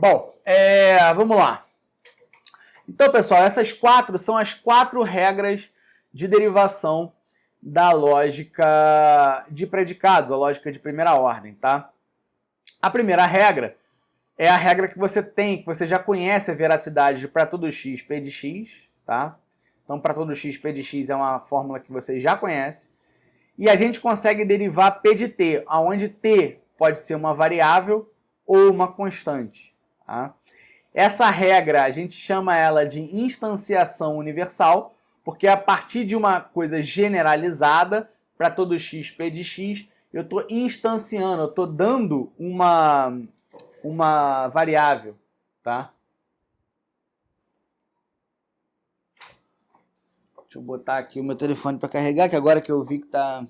Bom, vamos lá. Então, pessoal, essas quatro são as 4 regras de derivação da lógica de predicados, a lógica de primeira ordem, tá? A primeira regra é a regra que você tem, que você já conhece a veracidade de para todo x, p de x, tá? Então, para todo x, p de x é uma fórmula que você já conhece. E a gente consegue derivar p de t, onde t pode ser uma variável ou uma constante, tá? Essa regra, a gente chama ela de instanciação universal, porque a partir de uma coisa generalizada, para todo x, p de x, eu estou instanciando, eu estou dando uma variável, tá? Deixa eu botar aqui o meu telefone para carregar, que agora que eu vi que tá...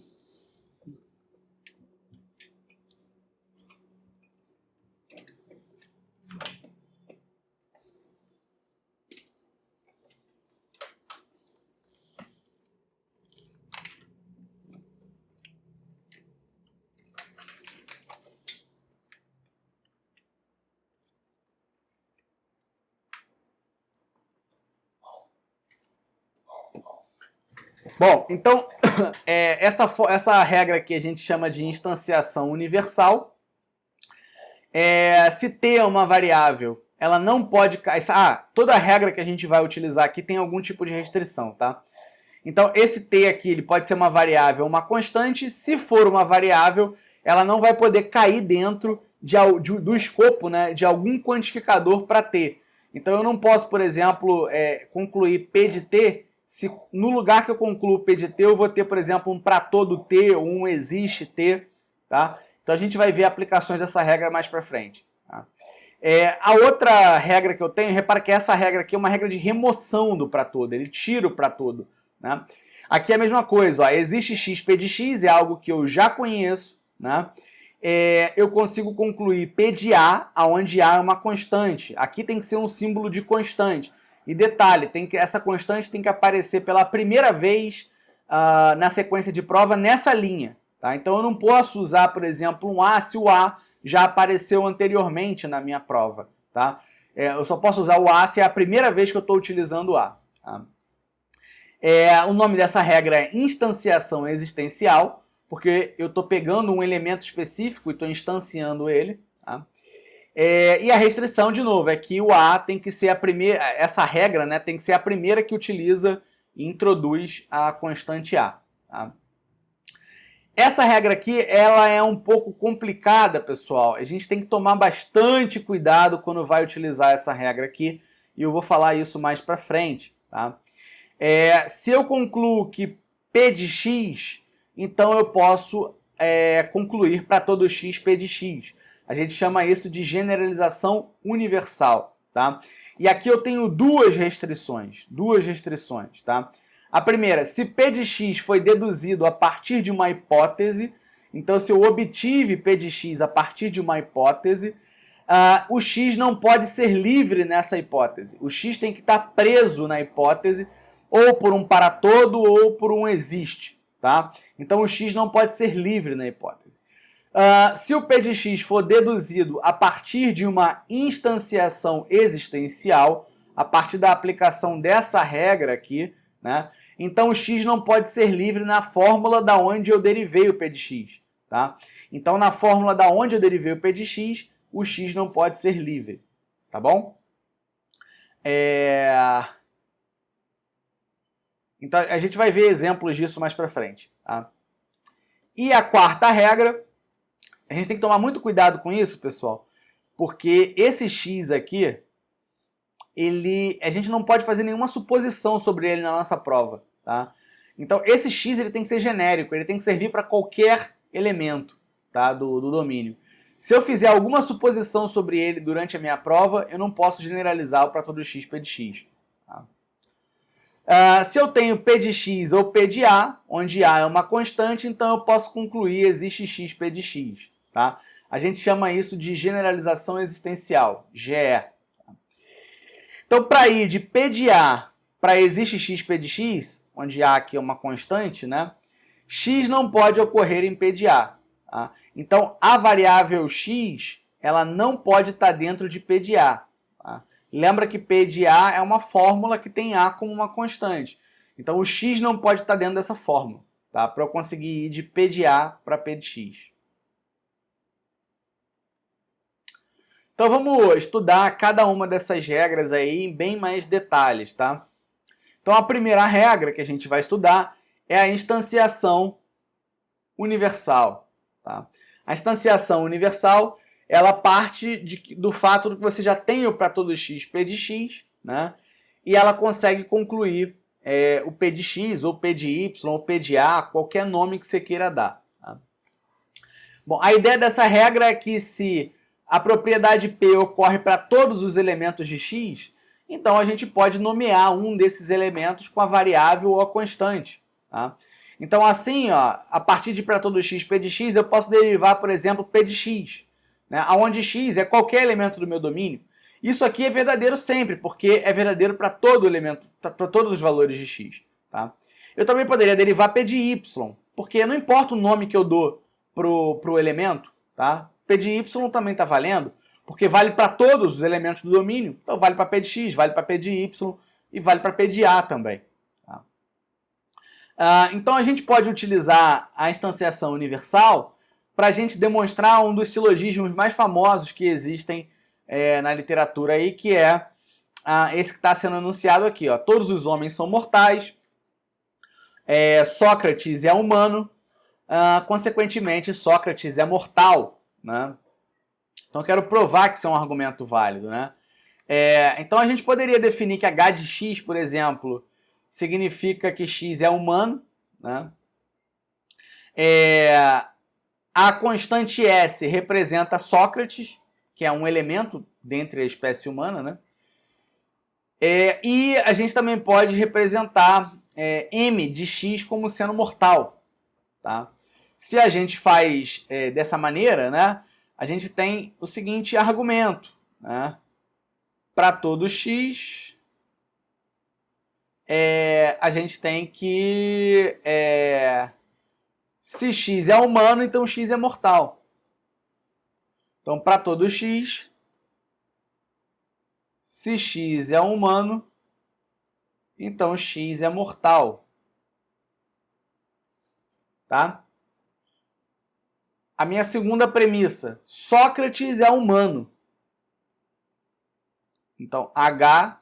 Bom, então, essa regra que a gente chama de instanciação universal, se t é uma variável, ela não pode... toda regra que a gente vai utilizar aqui tem algum tipo de restrição, tá? Então, esse t aqui ele pode ser uma variável ou uma constante. Se for uma variável, ela não vai poder cair dentro do escopo, né, de algum quantificador para t. Então, eu não posso, por exemplo, concluir p de t, se no lugar que eu concluo p de t, eu vou ter, por exemplo, um para todo t ou um existe t, tá? Então, a gente vai ver aplicações dessa regra mais para frente. Tá? A outra regra que eu tenho, repara que essa regra aqui é uma regra de remoção do para todo, ele tira o para todo. Né? Aqui é a mesma coisa, ó, existe x, p de x, é algo que eu já conheço, né? Eu consigo concluir p de a, onde a é uma constante. Aqui tem que ser um símbolo de constante. E detalhe, essa constante tem que aparecer pela primeira vez na sequência de prova nessa linha. Tá? Então eu não posso usar, por exemplo, um a se o a já apareceu anteriormente na minha prova. Tá? Eu só posso usar o a se é a primeira vez que eu estou utilizando o a. Tá? O nome dessa regra é instanciação existencial, porque eu estou pegando um elemento específico e estou instanciando ele. Tá? E a restrição, de novo, é que o A tem que ser a primeira, essa regra, né, tem que ser a primeira que utiliza e introduz a constante A. Tá? Essa regra aqui, ela é um pouco complicada, pessoal. A gente tem que tomar bastante cuidado quando vai utilizar essa regra aqui, e eu vou falar isso mais para frente. Tá? Se eu concluo que P de x, então eu posso concluir para todo x P de x. A gente chama isso de generalização universal, tá? E aqui eu tenho duas restrições, tá? A primeira, se P de x foi deduzido a partir de uma hipótese, então se eu obtive P de x a partir de uma hipótese, o x não pode ser livre nessa hipótese. O x tem que estar preso na hipótese, ou por um para todo, ou por um existe, tá? Então o x não pode ser livre na hipótese. Se o P de x for deduzido a partir de uma instanciação existencial, a partir da aplicação dessa regra aqui, né, então o x não pode ser livre na fórmula da onde eu derivei o P de x. Tá? Então na fórmula da onde eu derivei o P de x, o x não pode ser livre. Tá bom? Então a gente vai ver exemplos disso mais para frente. Tá? E a quarta regra, a gente tem que tomar muito cuidado com isso, pessoal, porque esse x aqui, a gente não pode fazer nenhuma suposição sobre ele na nossa prova. Tá? Então esse x ele tem que ser genérico, ele tem que servir para qualquer elemento, tá, do domínio. Se eu fizer alguma suposição sobre ele durante a minha prova, eu não posso generalizar para todo x P de x. Tá? Se eu tenho P de x ou P de a, onde a é uma constante, então eu posso concluir existe x P de x. Tá? A gente chama isso de generalização existencial, GE. Então, para ir de P de a para existe x P de x, onde a aqui é uma constante, né? X não pode ocorrer em P de a. Tá? Então, a variável x, ela não pode estar dentro de P de A. Tá? Lembra que P de A é uma fórmula que tem A como uma constante. Então o x não pode estar dentro dessa fórmula, tá? Para eu conseguir ir de P de A para P de x. Então vamos estudar cada uma dessas regras aí em bem mais detalhes, tá? Então a primeira regra que a gente vai estudar é a instanciação universal, tá? A instanciação universal, ela parte do fato de que você já tem o para todo x P de x, né? E ela consegue concluir o P de x, ou P de y, ou P de A, qualquer nome que você queira dar. Tá? Bom, a ideia dessa regra é que se a propriedade P ocorre para todos os elementos de x, então a gente pode nomear um desses elementos com a variável ou a constante. Tá? Então assim, ó, a partir de para todo x P de x, eu posso derivar, por exemplo, P de x, né? Onde x é qualquer elemento do meu domínio. Isso aqui é verdadeiro sempre, porque é verdadeiro para todo elemento, para todos os valores de x. Tá? Eu também poderia derivar P de y, porque não importa o nome que eu dou para o elemento, tá? P de y também está valendo, porque vale para todos os elementos do domínio. Então vale para P de x, vale para P de y e vale para P de A também. Tá? Então a gente pode utilizar a instanciação universal para a gente demonstrar um dos silogismos mais famosos que existem na literatura aí, que é esse que está sendo anunciado aqui. Ó. Todos os homens são mortais, Sócrates é humano, consequentemente Sócrates é mortal. Né? Então eu quero provar que isso é um argumento válido. Né? Então a gente poderia definir que h de x, por exemplo, significa que x é humano. Né? A constante S representa Sócrates, que é um elemento dentre a espécie humana, né? E a gente também pode representar M de x como sendo mortal. Tá? Se a gente faz dessa maneira, né, a gente tem o seguinte argumento. Né? Para todo x, a gente tem que... se x é humano, então x é mortal. Então, para todo x, se x é humano, então x é mortal. Tá? A minha segunda premissa, Sócrates é humano. Então, H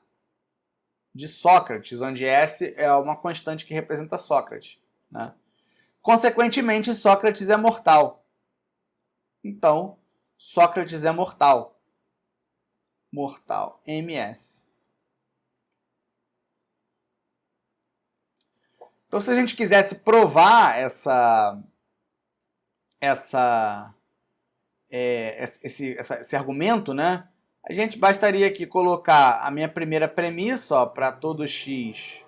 de Sócrates, onde S é uma constante que representa Sócrates. Né? Consequentemente, Sócrates é mortal. Então, Sócrates é mortal. Mortal. MS. Então, se a gente quisesse provar esse argumento, né, a gente bastaria aqui colocar a minha primeira premissa para todo x,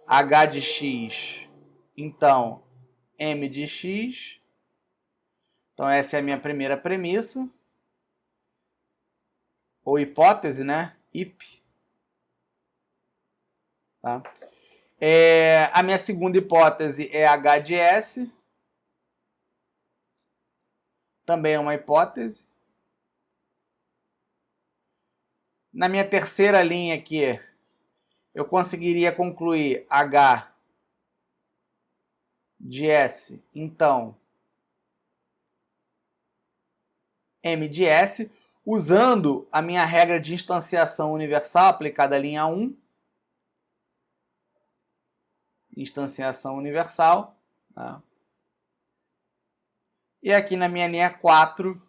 h de x, então m de x. Então, essa é a minha primeira premissa, ou hipótese, né? IP. Tá? A minha segunda hipótese é H de S. Também é uma hipótese. Na minha terceira linha aqui, eu conseguiria concluir H de S, então M de S, usando a minha regra de instanciação universal aplicada à linha 1. Instanciação universal. Tá? E aqui na minha linha 4,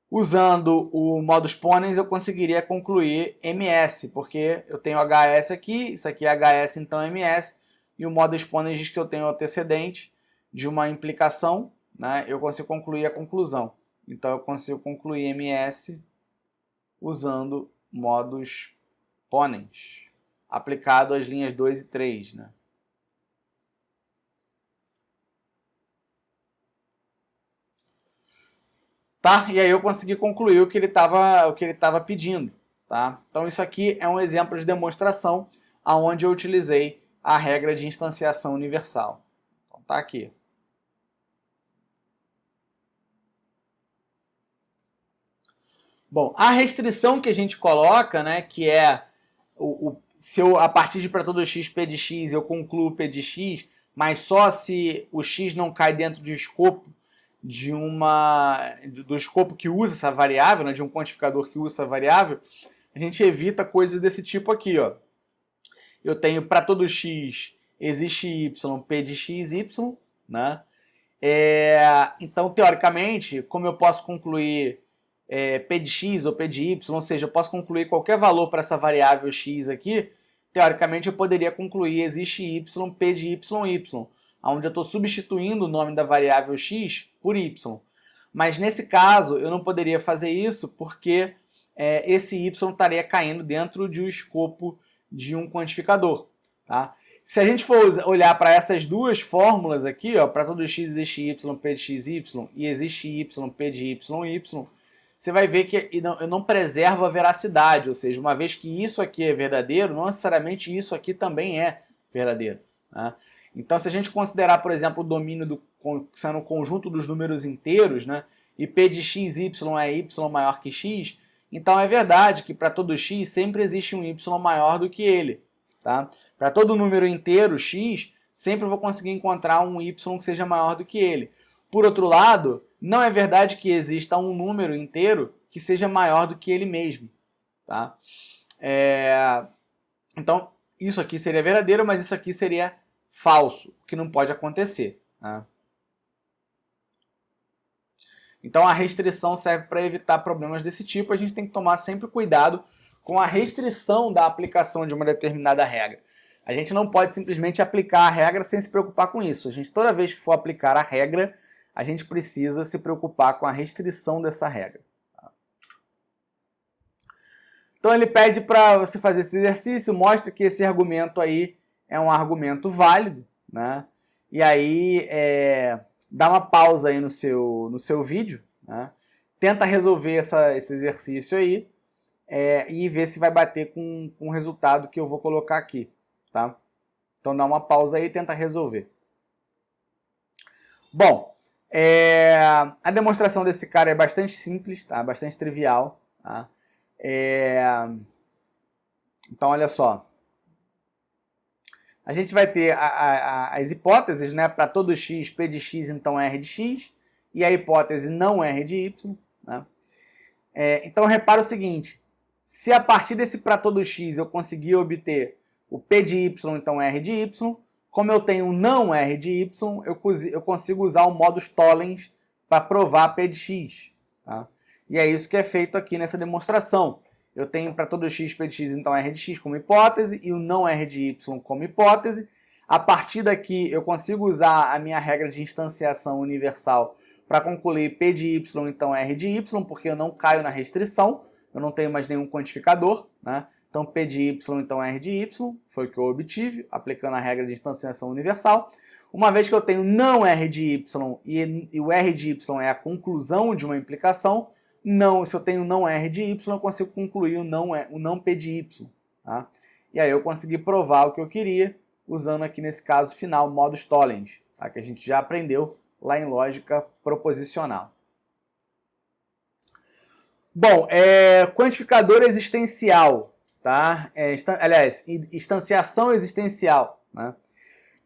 usando o modus ponens, eu conseguiria concluir MS, porque eu tenho HS aqui, isso aqui é HS, então MS, e o modus ponens diz que eu tenho o antecedente de uma implicação, né? Eu consigo concluir a conclusão. Então eu consigo concluir MS usando modus ponens, aplicado às linhas 2 e 3. Né? Tá? E aí eu consegui concluir o que ele estava pedindo. Tá? Então isso aqui é um exemplo de demonstração onde eu utilizei a regra de instanciação universal. Então tá aqui. Bom, a restrição que a gente coloca, né, que é se eu, a partir de para todo x, p de x, eu concluo p de x, mas só se o x não cai dentro do escopo do escopo que usa essa variável, né, de um quantificador que usa essa variável, a gente evita coisas desse tipo aqui, ó. Eu tenho para todo x existe y, p de x, y, né? Então, teoricamente, como eu posso concluir p de x ou p de y, ou seja, eu posso concluir qualquer valor para essa variável x aqui, teoricamente eu poderia concluir existe y, p de y, onde eu estou substituindo o nome da variável x por y. Mas nesse caso, eu não poderia fazer isso porque esse y estaria caindo dentro de um escopo de um quantificador. Tá? Se a gente for olhar para essas duas fórmulas aqui, para todo x existe y, p de x, y, e existe y, p de y, você vai ver que eu não preservo a veracidade, ou seja, uma vez que isso aqui é verdadeiro, não necessariamente isso aqui também é verdadeiro. Né? Então, se a gente considerar, por exemplo, o domínio sendo o conjunto dos números inteiros, né, e p de x, y é y maior que x, então é verdade que para todo x sempre existe um y maior do que ele. Tá? Para todo número inteiro x, sempre eu vou conseguir encontrar um y que seja maior do que ele. Por outro lado, não é verdade que exista um número inteiro que seja maior do que ele mesmo. Tá? Então, isso aqui seria verdadeiro, mas isso aqui seria falso, o que não pode acontecer. Tá? Então, a restrição serve para evitar problemas desse tipo. A gente tem que tomar sempre cuidado com a restrição da aplicação de uma determinada regra. A gente não pode simplesmente aplicar a regra sem se preocupar com isso. A gente, toda vez que for aplicar a regra, a gente precisa se preocupar com a restrição dessa regra. Então ele pede para você fazer esse exercício, mostra que esse argumento aí é um argumento válido, né? E aí dá uma pausa aí no seu vídeo, né? Tenta resolver esse exercício aí e ver se vai bater com o resultado que eu vou colocar aqui, tá? Então dá uma pausa aí e tenta resolver. Bom, a demonstração desse cara é bastante simples, tá? Bastante trivial, tá? Então, olha só. A gente vai ter as hipóteses, né? Para todo x, p de x, então r de x. E a hipótese não r de y. Né? Então, repara o seguinte. Se a partir desse para todo x eu conseguir obter o p de y, então r de y, como eu tenho não r de y, eu consigo usar o modus tollens para provar p de x. Tá? E é isso que é feito aqui nessa demonstração. Eu tenho para todo x, p de x, então r de x como hipótese e o não r de y como hipótese. A partir daqui eu consigo usar a minha regra de instanciação universal para concluir p de y, então r de y, porque eu não caio na restrição, eu não tenho mais nenhum quantificador, né? Então p de y, então r de y, foi o que eu obtive, aplicando a regra de instanciação universal. Uma vez que eu tenho não r de y e o r de y é a conclusão de uma implicação, se eu tenho não r de y, eu consigo concluir o não p de y. Tá? E aí eu consegui provar o que eu queria, usando aqui nesse caso final modus tollens, tá? Que a gente já aprendeu lá em lógica proposicional. Bom, quantificador existencial, tá? Aliás, instanciação existencial, né?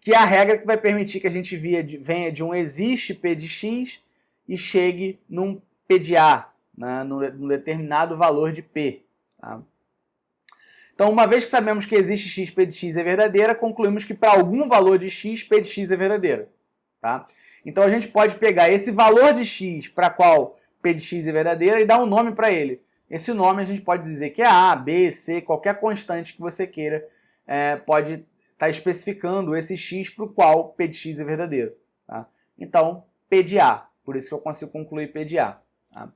Que é a regra que vai permitir que a gente venha de um existe p de x e chegue num p de a, né, num determinado valor de p. Tá? Então, uma vez que sabemos que existe x, p de x é verdadeira, concluímos que para algum valor de x, p de x é verdadeira. Tá? Então, a gente pode pegar esse valor de x para qual p de x é verdadeira e dar um nome para ele. Esse nome a gente pode dizer que é A, B, C, qualquer constante que você queira, pode estar especificando esse x para o qual p de x é verdadeiro. Tá? Então, p de A. Por isso que eu consigo concluir p de A. Tá?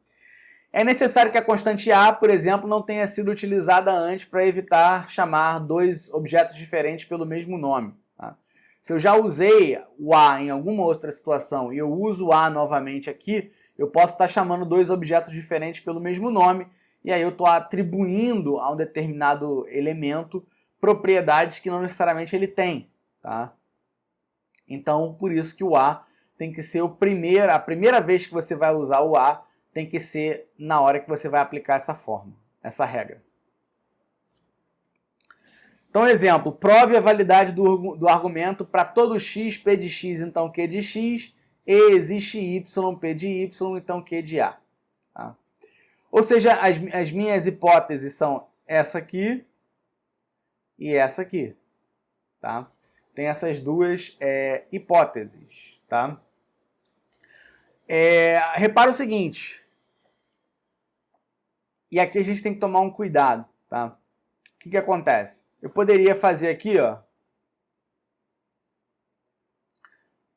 É necessário que a constante A, por exemplo, não tenha sido utilizada antes para evitar chamar dois objetos diferentes pelo mesmo nome. Tá? Se eu já usei o A em alguma outra situação e eu uso o A novamente aqui, eu posso estar chamando dois objetos diferentes pelo mesmo nome e aí eu estou atribuindo a um determinado elemento propriedades que não necessariamente ele tem. Tá? Então, por isso que o A tem que ser a primeira vez que você vai usar o A, tem que ser na hora que você vai aplicar essa forma, essa regra. Então, exemplo, prove a validade do argumento para todo x, p de x, então q de x, e existe y, p de y, então q de a. Tá? Ou seja, as minhas hipóteses são essa aqui e essa aqui. Tá? Tem essas duas hipóteses. Tá? Repara o seguinte, e aqui a gente tem que tomar um cuidado. Tá? O que acontece? Eu poderia fazer aqui, ó,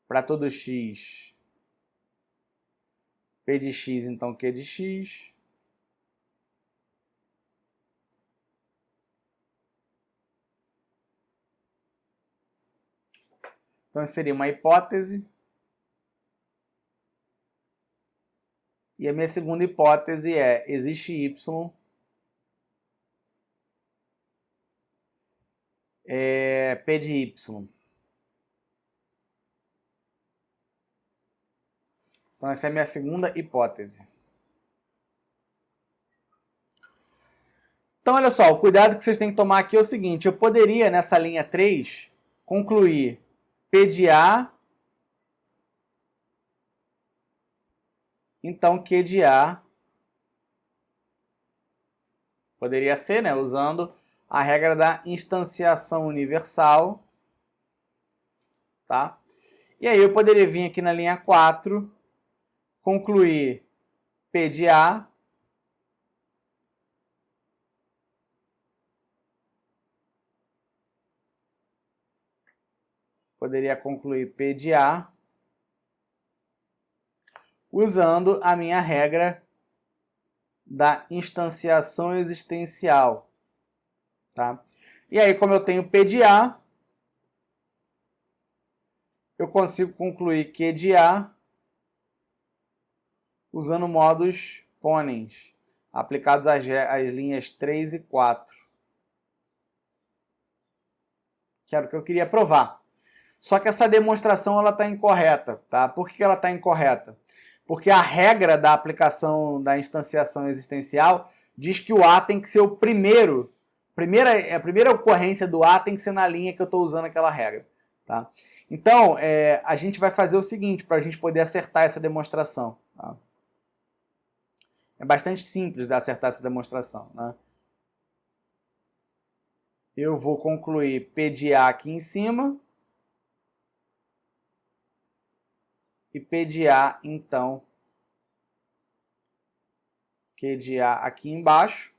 para todo x, p de x, então q de x. Então, seria uma hipótese. E a minha segunda hipótese é, existe y, p de y. Então, essa é a minha segunda hipótese. Então, olha só, o cuidado que vocês têm que tomar aqui é o seguinte, eu poderia, nessa linha 3, concluir P de A, então Q de A poderia ser, né, usando a regra da instanciação universal, tá? E aí eu poderia vir aqui na linha 4, concluir P de A, poderia concluir P de A, usando a minha regra da instanciação existencial. Tá? E aí, como eu tenho P de A, eu consigo concluir Q de A usando modus ponens, aplicados às linhas 3 e 4. Que era o que eu queria provar. Só que essa demonstração está incorreta. Tá? Por que ela está incorreta? Porque a regra da aplicação da instanciação existencial diz que o A tem que ser o primeiro. A primeira ocorrência do A tem que ser na linha que eu estou usando aquela regra. Tá? Então, a gente vai fazer o seguinte, para a gente poder acertar essa demonstração. Tá? É bastante simples de acertar essa demonstração. Né? Eu vou concluir P de A aqui em cima. E P de A, então, Q de A aqui embaixo.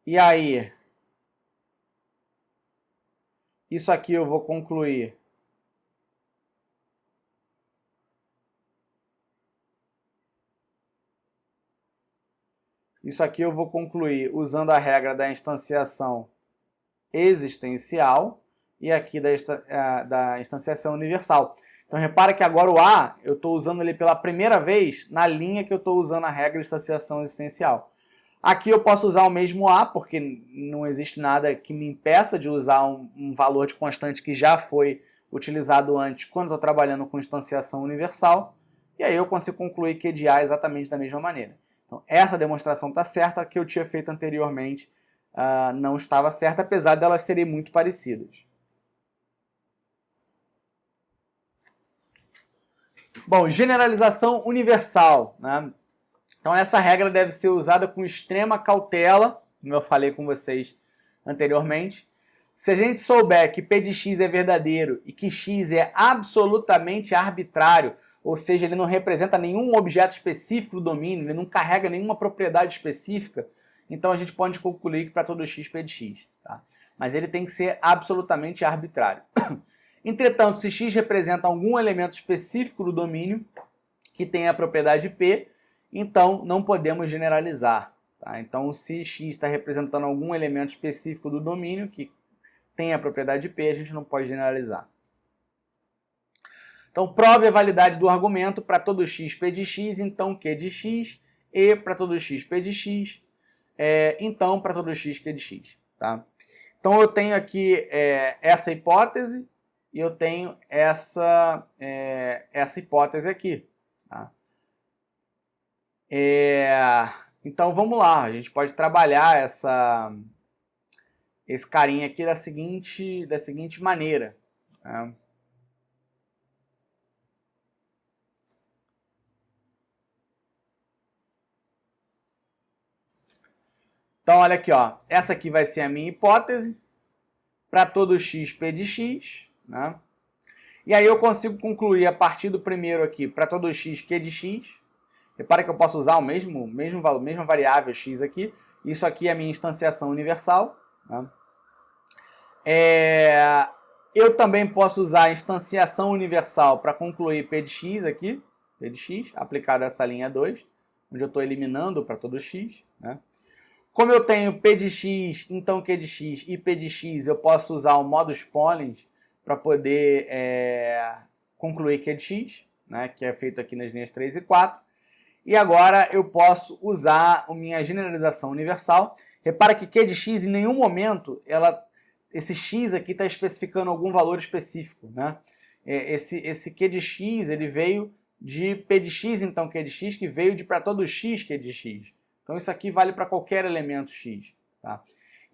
E aí, isso aqui eu vou concluir usando a regra da instanciação existencial e aqui da instanciação universal. Então, repara que agora o A, eu estou usando ele pela primeira vez na linha que eu estou usando a regra de instanciação existencial. Aqui eu posso usar o mesmo A, porque não existe nada que me impeça de usar um valor de constante que já foi utilizado antes quando estou trabalhando com instanciação universal. E aí eu consigo concluir Q de A exatamente da mesma maneira. Então, essa demonstração está certa, a que eu tinha feito anteriormente não estava certa, apesar delas serem muito parecidas. Bom, generalização universal. Né? Então, essa regra deve ser usada com extrema cautela, como eu falei com vocês anteriormente. Se a gente souber que P de x é verdadeiro e que x é absolutamente arbitrário, ou seja, ele não representa nenhum objeto específico do domínio, ele não carrega nenhuma propriedade específica, então a gente pode concluir que para todo x, P de x. Tá? Mas ele tem que ser absolutamente arbitrário. Entretanto, se x representa algum elemento específico do domínio que tem a propriedade P, então não podemos generalizar. Tá? Então, se x está representando algum elemento específico do domínio que tem a propriedade P, a gente não pode generalizar. Então, prove a validade do argumento para todo x, P de x, então Q de x, e para todo x, P de x, então para todo x, Q de x. Tá? Então, eu tenho aqui essa hipótese e eu tenho essa hipótese aqui. Tá? Então vamos lá, a gente pode trabalhar esse carinha aqui da seguinte maneira. Né? Então olha aqui, ó, essa aqui vai ser a minha hipótese para todo x, p de x, né? E aí eu consigo concluir a partir do primeiro aqui, para todo x, q de x. Repara que eu posso usar o mesmo valor, mesma variável x aqui. Isso aqui é a minha instanciação universal. Né? Eu também posso usar a instanciação universal para concluir p de x aqui, p de x, aplicado a essa linha 2, onde eu estou eliminando para todo x. Né? Como eu tenho p de x, então q de x e p de x, eu posso usar o modus ponens para poder concluir q de x, né, que é feito aqui nas linhas 3 e 4. E agora eu posso usar a minha generalização universal. Repara que q de x, em nenhum momento, esse x aqui está especificando algum valor específico. Né? Esse q de x ele veio de p de x, então q de x, que veio de para todo x q de x. Então isso aqui vale para qualquer elemento x. Tá?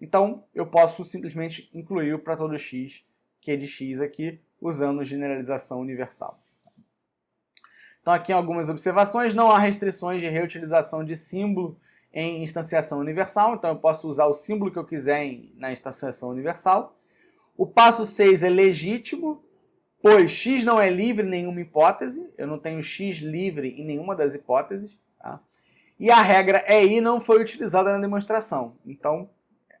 Então eu posso simplesmente incluir para todo x q de x aqui, usando generalização universal. Então aqui algumas observações, não há restrições de reutilização de símbolo em instanciação universal, então eu posso usar o símbolo que eu quiser na instanciação universal. O passo 6 é legítimo, pois x não é livre em nenhuma hipótese, eu não tenho x livre em nenhuma das hipóteses. Tá? E a regra EI não foi utilizada na demonstração, então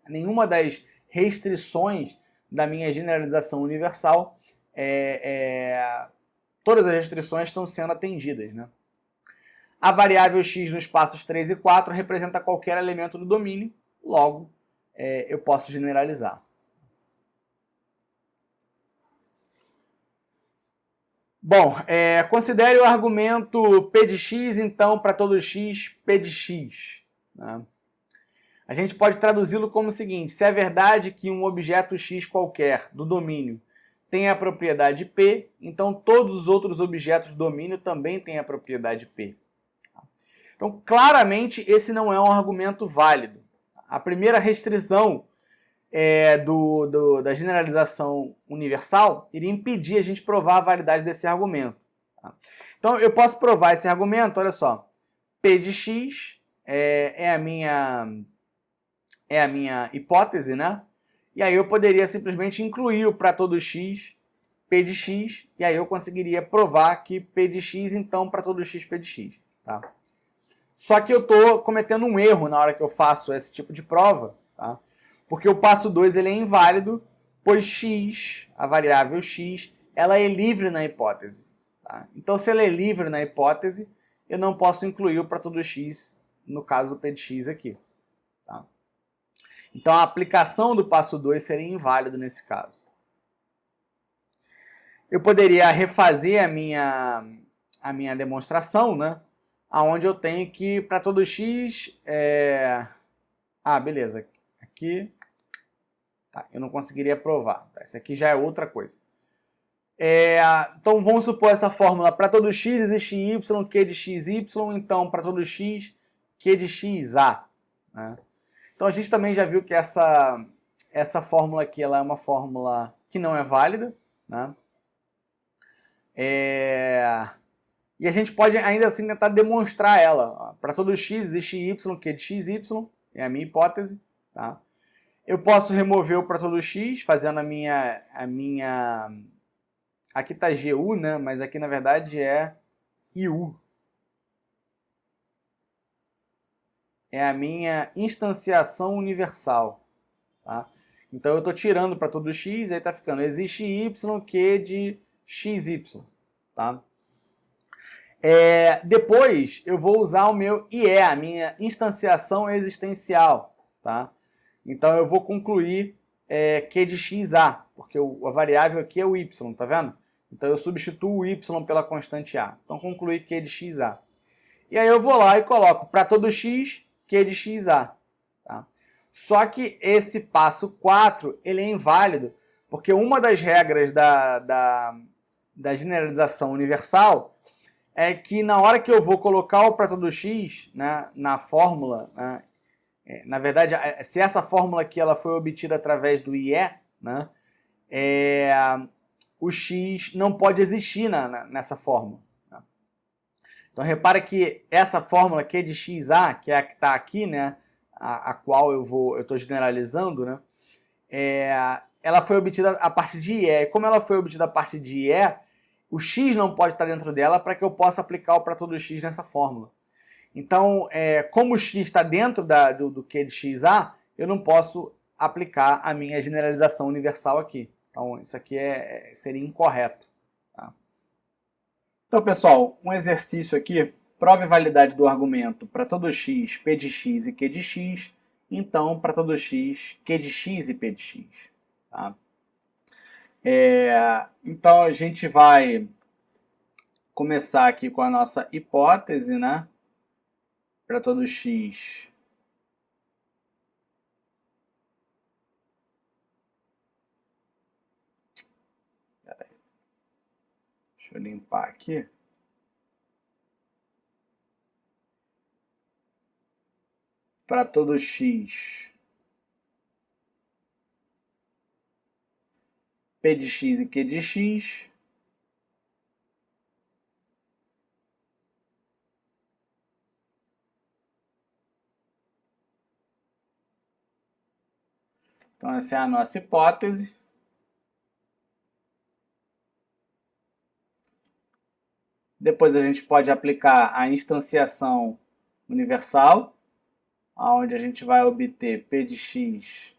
nenhuma das restrições da minha generalização universal, todas as restrições estão sendo atendidas. Né? A variável x nos passos 3 e 4 representa qualquer elemento do domínio, logo eu posso generalizar. Bom, considere o argumento p de x, então, para todo x, p de x. Né? A gente pode traduzi-lo como o seguinte: se é verdade que um objeto x qualquer do domínio tem a propriedade P, então todos os outros objetos do domínio também têm a propriedade P. Então, claramente, esse não é um argumento válido. A primeira restrição da generalização universal iria impedir a gente provar a validade desse argumento. Tá? Então, eu posso provar esse argumento, olha só. P de x é a minha hipótese, né? E aí eu poderia simplesmente incluir para todo x, p de x, e aí eu conseguiria provar que p de x, então, para todo x, p de x. Tá? Só que eu estou cometendo um erro na hora que eu faço esse tipo de prova, tá? Porque o passo 2 ele é inválido, pois x, a variável x, ela é livre na hipótese. Tá? Então, se ela é livre na hipótese, eu não posso incluir para todo x, no caso do p de x aqui. Tá? Então, a aplicação do passo 2 seria inválida nesse caso. Eu poderia refazer a minha demonstração, né? Onde eu tenho que, para todo x... beleza. Aqui... Tá, eu não conseguiria provar. Tá, isso aqui já é outra coisa. Então, vamos supor essa fórmula. Para todo x existe y, q de xy. Então, para todo x, q de xa. Né? Então, a gente também já viu que essa fórmula aqui ela é uma fórmula que não é válida. Né? E a gente pode ainda assim tentar demonstrar ela. Para todo x existe y, q de xy. É a minha hipótese. Tá? Eu posso remover o para todo x, fazendo a minha... Aqui está GU, né? Mas aqui na verdade é IU. É a minha instanciação universal. Tá? Então eu estou tirando para todo x, aí está ficando existe y, q de xy. Tá? Depois eu vou usar o meu IE, a minha instanciação existencial. Tá? Então eu vou concluir q de xa, porque a variável aqui é o y, tá vendo? Então eu substituo o y pela constante a. Então concluir q de xa. E aí eu vou lá e coloco para todo x, q de xa. Tá? Só que esse passo 4 ele é inválido, porque uma das regras da generalização universal é que na hora que eu vou colocar o para todo x, né, na fórmula, né, na verdade, se essa fórmula aqui ela foi obtida através do IE, né, o x não pode existir nessa fórmula. Né? Então repara que essa fórmula Q de xa, que é a que está aqui, né, a qual eu estou generalizando, né, ela foi obtida a partir de IE. E como ela foi obtida a partir de IE, o x não pode estar dentro dela para que eu possa aplicar o para todo x nessa fórmula. Então, como o x está dentro do Q de xa, eu não posso aplicar a minha generalização universal aqui. Então, isso aqui seria incorreto. Tá? Então, pessoal, um exercício aqui. Prove validade do argumento para todo x, p de x e q de x. Então, para todo x, q de x e p de x. Tá? Então, a gente vai começar aqui com a nossa hipótese, né? Para todo x. Deixa eu limpar aqui. Para todo x, p de x e q de x. Então, essa é a nossa hipótese. Depois a gente pode aplicar a instanciação universal, onde a gente vai obter p de x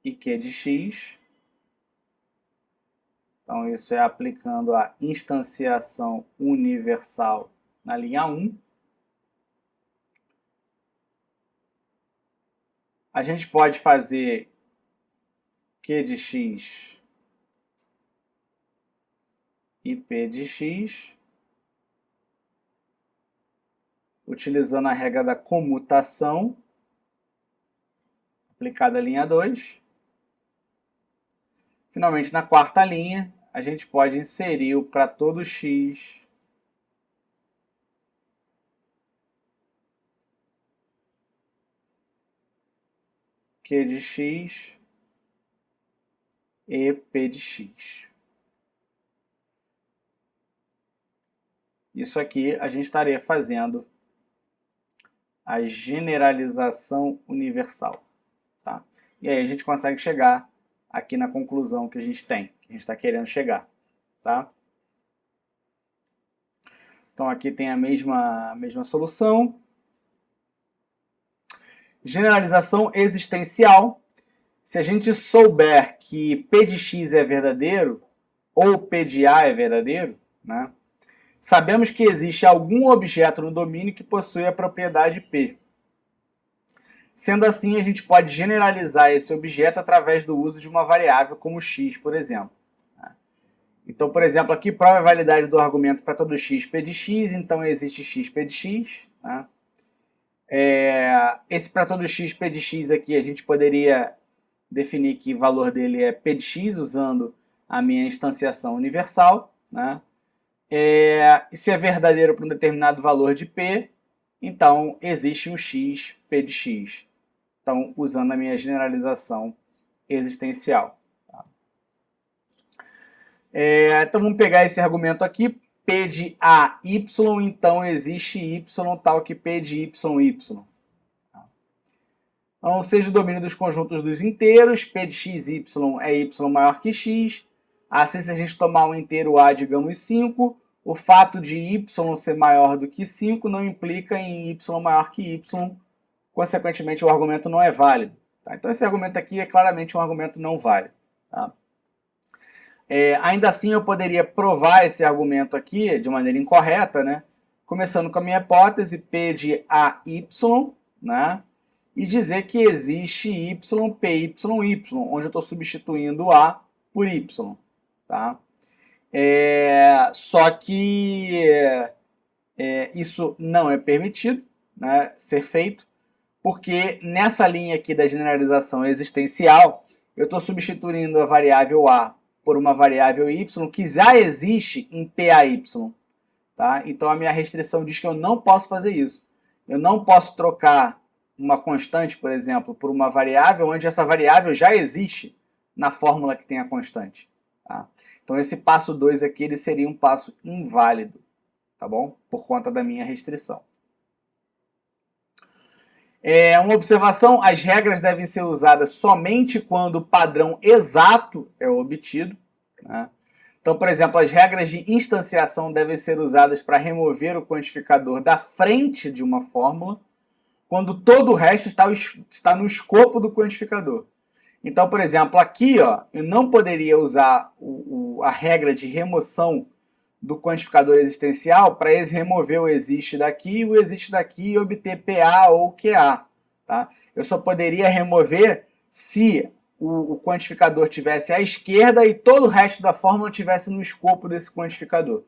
e q de x. Então, isso é aplicando a instanciação universal na linha 1. A gente pode fazer q de x e p de x, utilizando a regra da comutação, aplicada à linha 2. Finalmente, na quarta linha, a gente pode inserir o para todo x q de x e p de x. Isso aqui a gente estaria fazendo a generalização universal. Tá? E aí a gente consegue chegar aqui na conclusão que a gente tem, que a gente está querendo chegar. Tá? Então aqui tem a mesma solução. Generalização existencial. Se a gente souber que P de x é verdadeiro, ou P de A é verdadeiro, né, sabemos que existe algum objeto no domínio que possui a propriedade P. Sendo assim, a gente pode generalizar esse objeto através do uso de uma variável como x, por exemplo. Então, por exemplo, aqui prova a validade do argumento para todo x P de x, então existe x P de x. Né? Esse para todo x P de x aqui, a gente poderia definir que o valor dele é P de x, usando a minha instanciação universal. Né? E se é verdadeiro para um determinado valor de P, então existe um x P de x. Então, usando a minha generalização existencial. Tá? Então, vamos pegar esse argumento aqui. P de A, y, então existe y tal que P de y, y. Então, seja o domínio dos conjuntos dos inteiros, P de x, y é y maior que x. Assim, se a gente tomar um inteiro A, digamos 5, o fato de y ser maior do que 5 não implica em y maior que y, consequentemente o argumento não é válido. Tá? Então esse argumento aqui é claramente um argumento não válido. Tá? Ainda assim eu poderia provar esse argumento aqui de maneira incorreta, né? Começando com a minha hipótese P de AY, né? E dizer que existe y, py, y, onde eu estou substituindo A por y. Tá? Só que isso não é permitido, né, ser feito, porque nessa linha aqui da generalização existencial, eu estou substituindo a variável A por uma variável y que já existe em PAY. Tá? Então a minha restrição diz que eu não posso fazer isso. Eu não posso trocar uma constante, por exemplo, por uma variável onde essa variável já existe na fórmula que tem a constante. Tá? Então esse passo 2 aqui ele seria um passo inválido, tá bom? Por conta da minha restrição. Uma observação, as regras devem ser usadas somente quando o padrão exato é obtido. Né? Então, por exemplo, as regras de instanciação devem ser usadas para remover o quantificador da frente de uma fórmula, quando todo o resto está no escopo do quantificador. Então, por exemplo, aqui ó, eu não poderia usar a regra de remoção do quantificador existencial para remover o existe daqui e o existe daqui e obter PA ou QA. Tá? Eu só poderia remover se o quantificador tivesse à esquerda e todo o resto da fórmula tivesse no escopo desse quantificador.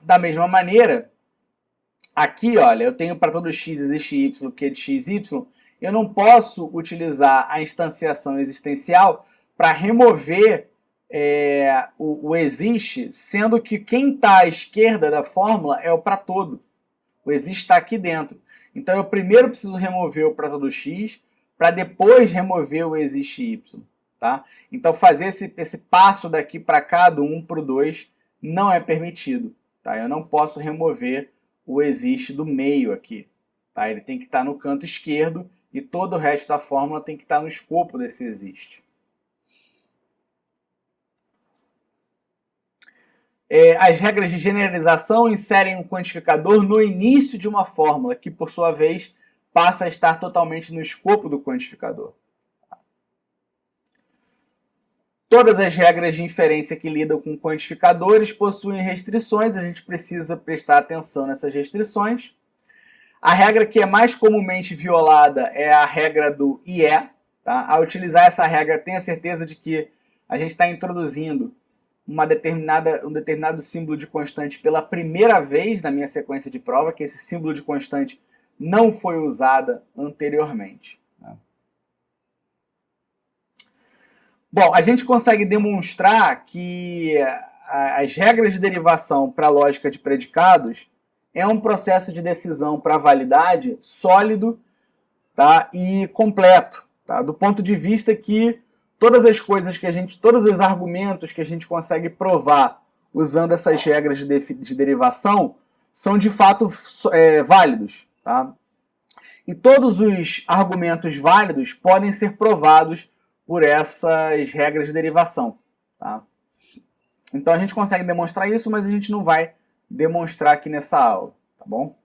Da mesma maneira, aqui, olha, eu tenho para todo x existe y, q de x, y, eu não posso utilizar a instanciação existencial para remover o existe, sendo que quem está à esquerda da fórmula é o para todo. O existe está aqui dentro. Então eu primeiro preciso remover o para todo x, para depois remover o existe y. Tá? Então fazer esse passo daqui para cá, do 1 para o 2, não é permitido. Tá? Eu não posso remover o existe do meio aqui. Tá? Ele tem que estar no canto esquerdo e todo o resto da fórmula tem que estar no escopo desse existe. As regras de generalização inserem um quantificador no início de uma fórmula, que por sua vez passa a estar totalmente no escopo do quantificador. Todas as regras de inferência que lidam com quantificadores possuem restrições, a gente precisa prestar atenção nessas restrições. A regra que é mais comumente violada é a regra do IE. Tá? Ao utilizar essa regra, tenha certeza de que a gente está introduzindo um determinado símbolo de constante pela primeira vez na minha sequência de prova, que esse símbolo de constante não foi usado anteriormente. Né? Bom, a gente consegue demonstrar que as regras de derivação para a lógica de predicados é um processo de decisão para validade sólido, tá? E completo, tá? Do ponto de vista que todas as coisas todos os argumentos que a gente consegue provar usando essas regras de derivação são de fato válidos. Tá? E todos os argumentos válidos podem ser provados por essas regras de derivação. Tá? Então a gente consegue demonstrar isso, mas a gente não vai demonstrar aqui nessa aula. Tá bom?